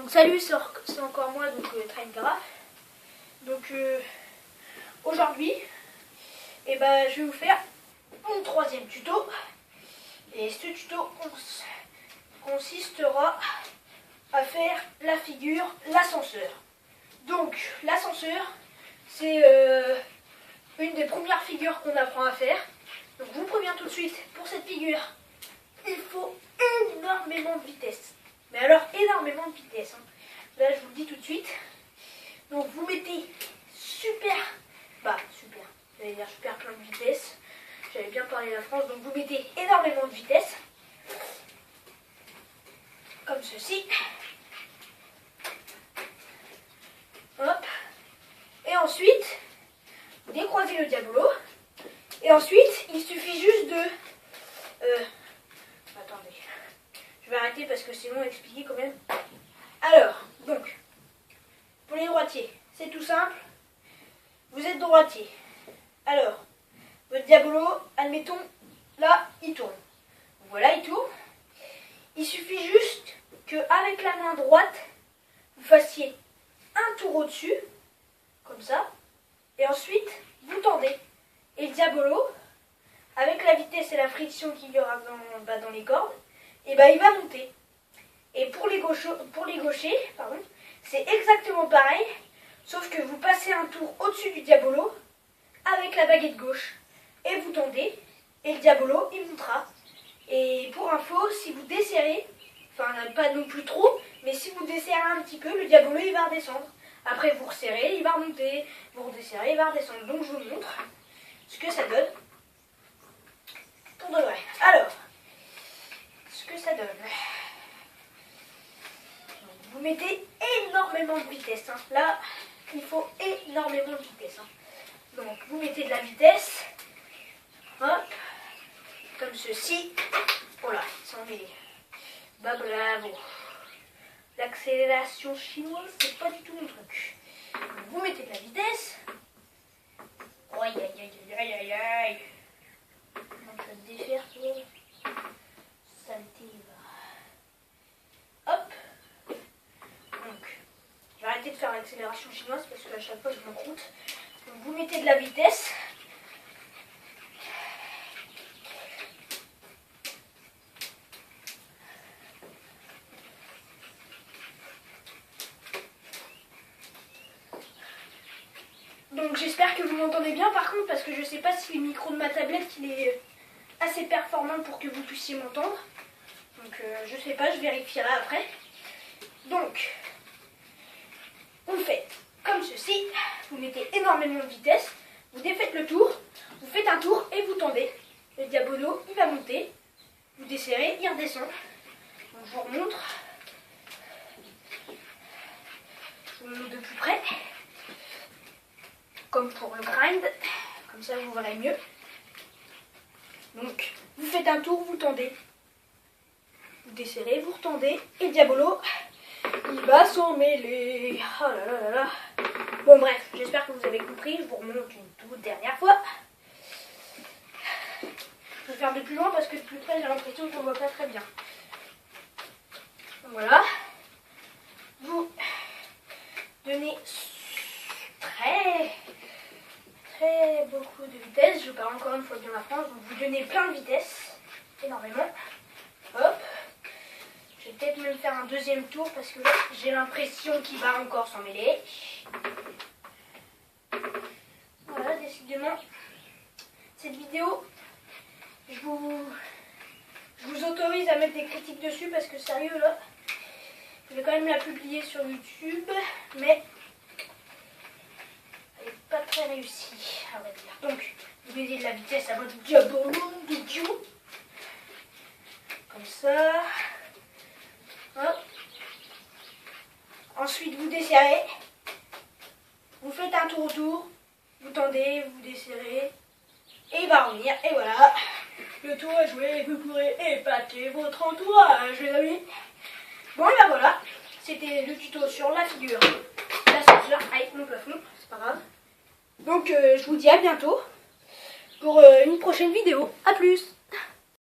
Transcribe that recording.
Donc salut, c'est encore moi, donc Traingraph. Donc aujourd'hui, je vais vous faire mon troisième tuto. Et ce tuto consistera à faire la figure l'ascenseur. Donc l'ascenseur, c'est une des premières figures qu'on apprend à faire. Donc je vous préviens tout de suite, pour cette figure, il faut énormément de vitesse. Mais alors énormément de vitesse. Là je vous le dis tout de suite. Donc vous mettez super plein de vitesse. J'avais bien parlé la France, donc vous mettez énormément de vitesse. Comme ceci. Hop. Et ensuite, vous décroisez le diabolo. Et ensuite, il suffit juste de... Attendez. Je vais arrêter parce que c'est long à expliquer quand même. Alors, donc, pour les droitiers, c'est tout simple. Vous êtes droitier. Alors, votre diabolo, admettons, là, il tourne. Voilà, il tourne. Il suffit juste qu'avec la main droite, vous fassiez un tour au-dessus, comme ça. Et ensuite, vous tendez. Et le diabolo, avec la vitesse et la friction qu'il y aura dans les cordes, il va monter. Et pour les gauchers, c'est exactement pareil, sauf que vous passez un tour au-dessus du diabolo avec la baguette gauche. Et vous tendez, et le diabolo, il montera. Et pour info, si vous desserrez, pas non plus trop, mais si vous desserrez un petit peu, le diabolo, il va redescendre. Après, vous resserrez, il va remonter. Vous redesserrez, il va redescendre. Donc, je vous montre ce que ça donne. Pour de vrai. Alors, ce que ça donne. Vous mettez énormément de vitesse. Là, il faut énormément de vitesse. Donc, vous mettez de la vitesse. Hop. Comme ceci. Voilà, sans mêler. Bah bravo. L'accélération chinoise, c'est pas du tout mon truc. Donc, vous mettez de la vitesse. Aïe aïe aïe aïe aïe aïe. Donc je vais te défaire toi. Saleté va. Hop. Donc, je vais arrêter de faire l'accélération chinoise parce qu'à chaque fois je me croûte. Donc vous mettez de la vitesse. Donc j'espère que vous m'entendez bien par contre, parce que je sais pas si le micro de ma tablette il est assez performant pour que vous puissiez m'entendre. Donc je sais pas, je vérifierai après. Donc vous faites comme ceci, vous mettez énormément de vitesse, vous défaites le tour, vous faites un tour et vous tendez. Le diabolo il va monter, vous desserrez, il redescend. Donc je vous remontre. Je vous le montre de plus près. Comme pour le grind, comme ça vous verrez mieux. Donc, vous faites un tour, vous tendez. Vous desserrez, vous retendez, et le diabolo, il va s'en mêler. Oh là là là là. Bon bref, j'espère que vous avez compris, je vous remonte une toute dernière fois. Je vais faire de plus loin parce que de plus près j'ai l'impression que je ne vois pas très bien. Donc voilà. Vous donnez beaucoup de vitesse, je parle encore une fois bien la France, donc vous donnez plein de vitesse, énormément. Hop, je vais peut-être même faire un deuxième tour parce que j'ai l'impression qu'il va encore s'en mêler. Voilà, décidément, cette vidéo, je vous autorise à mettre des critiques dessus parce que sérieux là, je vais quand même la publier sur YouTube, mais pas très réussi, on va dire. Donc, vous mettez de la vitesse à votre diabolo de Dieu. Comme ça. Hop. Ensuite, vous desserrez. Vous faites un tour autour. Vous tendez, vous desserrez. Et il va revenir. Et voilà. Le tour est joué. Vous pourrez épater votre entourage, les amis. Bon, et ben voilà. C'était le tuto sur la figure l'ascenseur avec mon plafond. C'est pas grave. Donc je vous dis à bientôt pour une prochaine vidéo. A plus!